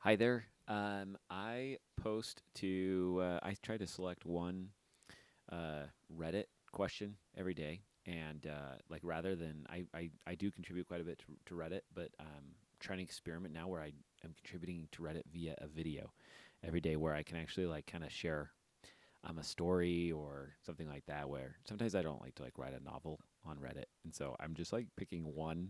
Hi there. I try to select one Reddit question every day, and like rather than I do contribute quite a bit to Reddit, but trying to experiment now where I am contributing to Reddit via a video every day, where I can actually like kind of share a story or something like that. Where sometimes I don't like to like write a novel on Reddit, and so I'm just like picking one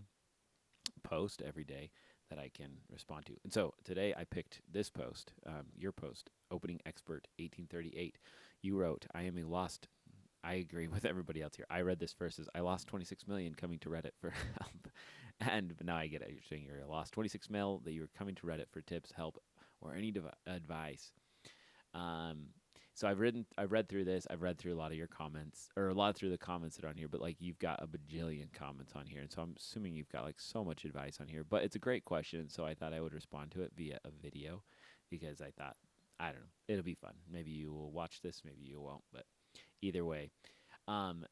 post every day that I can respond to. And so today I picked this post, your post, Opening-Expert-1838. You wrote, I am a lost. I agree with everybody else here. I read this first as I lost 26 million coming to Reddit for help. But now I get it. You're saying you're a lost 26 mil that you were coming to Reddit for tips, help, or any advice. Um, so I've read through this. I've read through a lot of your comments, or a lot through the comments that are on here. But like you've got a bajillion comments on here, and so I'm assuming you've got like so much advice on here. But it's a great question, so I thought I would respond to it via a video, because I thought I don't know, it'll be fun. Maybe you will watch this, maybe you won't. But either way, um,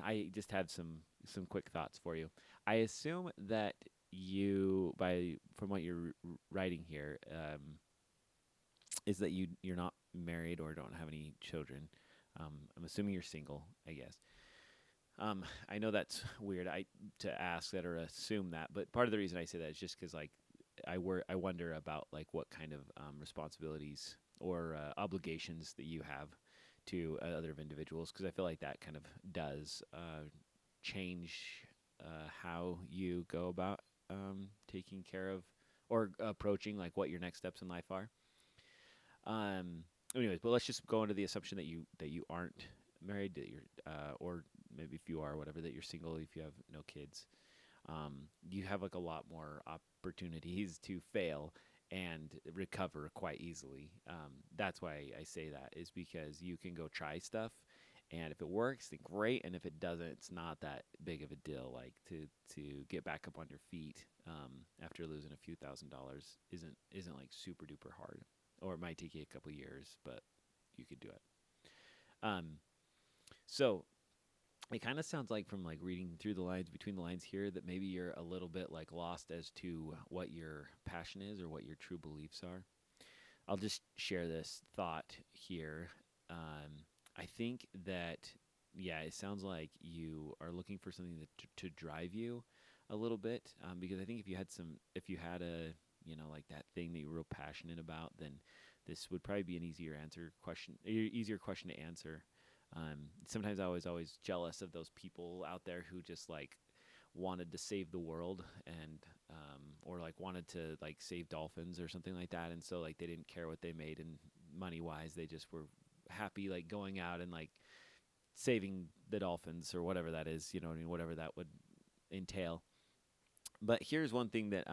I just have some quick thoughts for you. I assume that you, by from what you're writing here, is that you're not married or don't have any children. I'm assuming you're single, I guess. I know that's weird to ask that or assume that, but part of the reason I say that is just because like I wonder about like what kind of responsibilities or obligations that you have to other individuals, because I feel like that kind of does change how you go about taking care of or approaching like what your next steps in life are. Um, Anyways, but let's just go into the assumption that you aren't married, that you're, or maybe if you are, whatever, that you're single, if you have no kids. You have like a lot more opportunities to fail and recover quite easily. That's why I say that, is because you can go try stuff, and if it works, then great, and if it doesn't, it's not that big of a deal. Like to get back up on your feet after losing a few $1,000s isn't like super duper hard, or it might take you a couple years, but you could do it. Um, so it kind of sounds like, from like reading through the lines, between the lines here, that maybe you're a little bit like lost as to what your passion is or what your true beliefs are. I'll just share this thought here. I think that, yeah, it sounds like you are looking for something to drive you a little bit, because I think if you had a, like that thing that you're real passionate about, then this would probably be an easier question to answer. Sometimes I was always jealous of those people out there who just like wanted to save the world, and or like wanted to like save dolphins or something like that, and so like they didn't care what they made in money wise. They just were happy like going out and like saving the dolphins or whatever that is, you know what I mean, whatever that would entail. But here's one thing that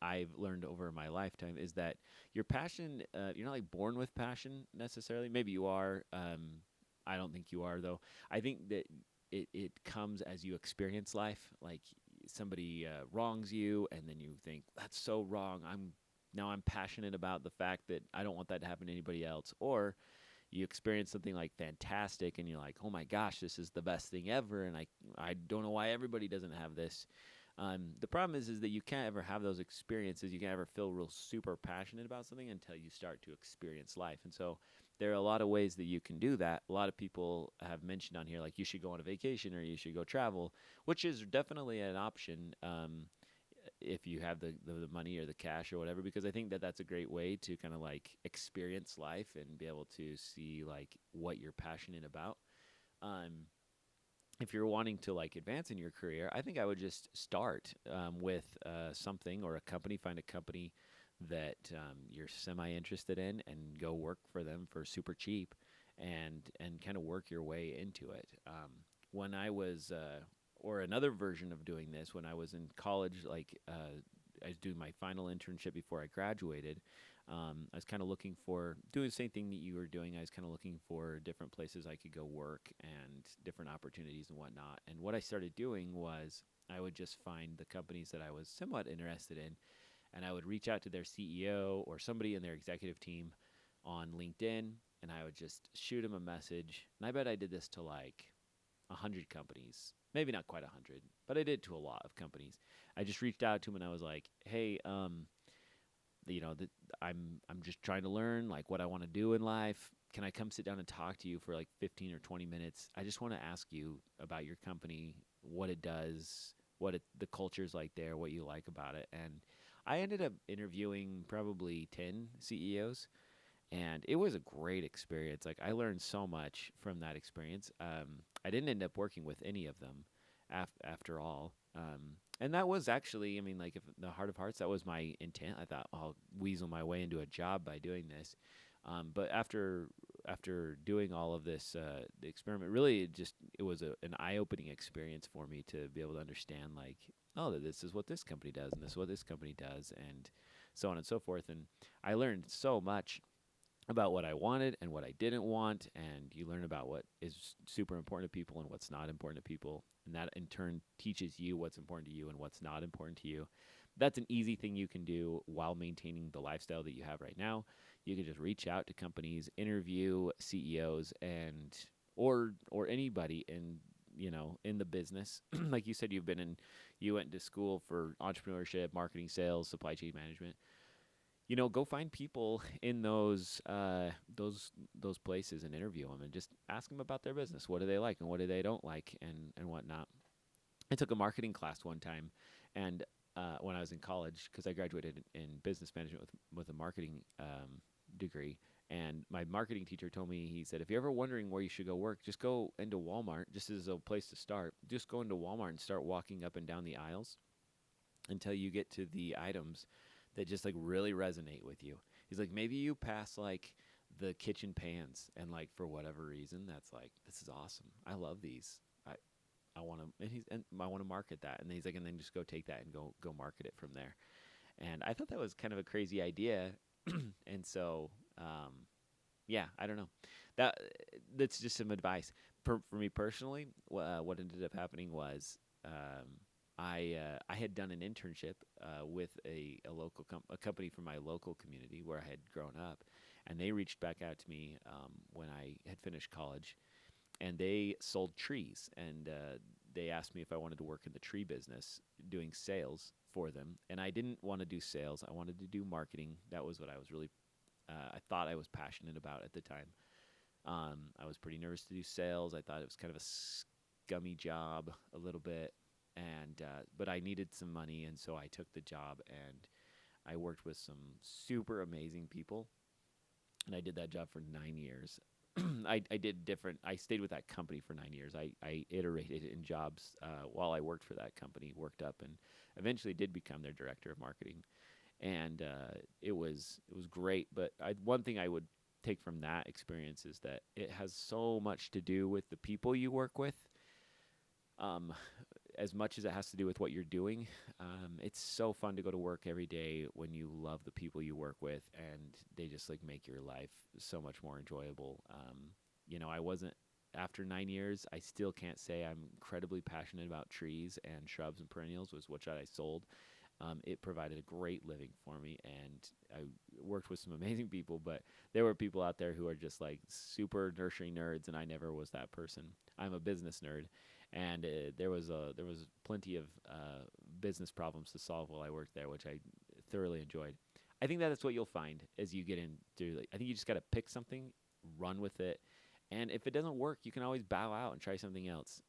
I've learned over my lifetime, is that your passion, you're not like born with passion necessarily. Maybe you are. I don't think you are, though. I think that it comes as you experience life. Like somebody wrongs you, and then you think, that's so wrong. I'm passionate about the fact that I don't want that to happen to anybody else. Or you experience something like fantastic, and you're like, oh my gosh, this is the best thing ever, and I don't know why everybody doesn't have this. The problem is that you can't ever have those experiences. You can't ever feel real super passionate about something until you start to experience life. And so there are a lot of ways that you can do that. A lot of people have mentioned on here, like, you should go on a vacation or you should go travel, which is definitely an option, if you have the money or the cash or whatever, because I think that that's a great way to kind of like experience life and be able to see like what you're passionate about. Um, if you're wanting to like advance in your career, I think I would just start with something or a company. Find a company that you're semi interested in, and go work for them for super cheap, and kind of work your way into it. When I was, or another version of doing this, when I was in college, like I was doing my final internship before I graduated. I was kind of looking for doing the same thing that you were doing. I was kind of looking for different places I could go work and different opportunities and whatnot. And what I started doing was I would just find the companies that I was somewhat interested in, and I would reach out to their CEO or somebody in their executive team on LinkedIn, and I would just shoot them a message. And I bet I did this to like 100 companies, maybe not quite 100, but I did to a lot of companies. I just reached out to them, and I was like, hey, that I'm just trying to learn like what I want to do in life. Can I come sit down and talk to you for like 15 or 20 minutes? I just want to ask you about your company, what it does, the culture's like there, what you like about it. And I ended up interviewing probably 10 CEOs, and it was a great experience. Like I learned so much from that experience. I didn't end up working with any of them after all. And that was actually, I mean, like if the heart of hearts, that was my intent. I thought I'll weasel my way into a job by doing this. But after doing all of this, the experiment really it was an eye opening experience for me to be able to understand like, oh, this is what this company does, and this is what this company does, and so on and so forth. And I learned so much about what I wanted and what I didn't want, and you learn about what is super important to people and what's not important to people, and that in turn teaches you what's important to you and what's not important to you. That's an easy thing you can do while maintaining the lifestyle that you have right now. You can just reach out to companies, interview CEOs, and or anybody in the business. Like you said, you went to school for entrepreneurship, marketing, sales, supply chain management. Go find people in those places and interview them and just ask them about their business. What do they like and what do they don't like, and whatnot. I took a marketing class one time, and when I was in college, because I graduated in business management with a marketing degree. And my marketing teacher told me, he said, if you're ever wondering where you should go work, just go into Walmart, just as a place to start. Just go into Walmart and start walking up and down the aisles until you get to the items that just like really resonate with you. He's like, maybe you pass like the kitchen pans, and like for whatever reason, that's like, this is awesome. I love these. I want to, and I want to market that. And he's like, and then just go take that and go market it from there. And I thought that was kind of a crazy idea. And so, yeah, I don't know. That that's just some advice for me personally. What ended up happening was I had done an internship with a company from my local community where I had grown up, and they reached back out to me when I had finished college, and they sold trees, and they asked me if I wanted to work in the tree business doing sales for them. And I didn't want to do sales. I wanted to do marketing. That was what I was really I thought I was passionate about at the time. I was pretty nervous to do sales. I thought it was kind of a scummy job a little bit, and but I needed some money, and so I took the job, and I worked with some super amazing people, and I did that job for 9 years. I did different. I stayed with that company for 9 years. I iterated in jobs while I worked for that company, worked up, and eventually did become their director of marketing. And it was great. But one thing I would take from that experience is that it has so much to do with the people you work with. Um, as much as it has to do with what you're doing, it's so fun to go to work every day when you love the people you work with, and they just like make your life so much more enjoyable. I wasn't after 9 years. I still can't say I'm incredibly passionate about trees and shrubs and perennials, was what I sold. It provided a great living for me, and I worked with some amazing people, but there were people out there who are just like super nursery nerds, and I never was that person. I'm a business nerd, and there was plenty of business problems to solve while I worked there, which I thoroughly enjoyed. I think that's what you'll find as you get into. Like, I think you just got to pick something, run with it, and if it doesn't work, you can always bow out and try something else.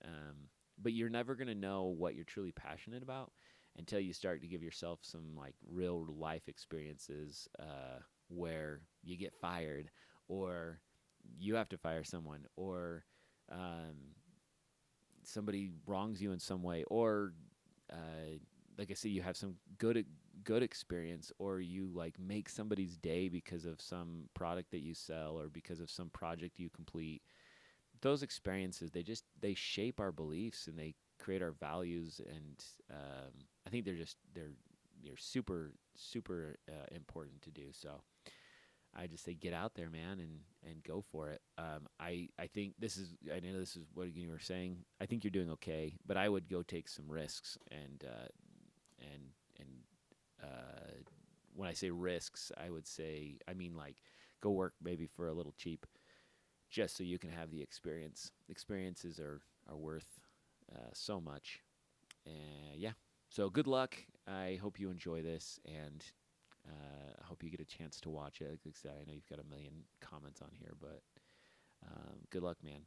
But you're never gonna know what you're truly passionate about until you start to give yourself some like real life experiences where you get fired, or you have to fire someone, or um, somebody wrongs you in some way, or like I said, you have some good experience, or you like make somebody's day because of some product that you sell or because of some project you complete. Those experiences, they shape our beliefs and they create our values, and I think they're super important to do. So I just say get out there, man, and go for it. I think I know this is what you were saying. I think you're doing okay, but I would go take some risks, and when I say risks, I mean like go work maybe for a little cheap, just so you can have the experience. Experiences are worth so much. Yeah. So good luck. I hope you enjoy this, and I hope you get a chance to watch it. Like I said, I know you've got a million comments on here, but good luck, man.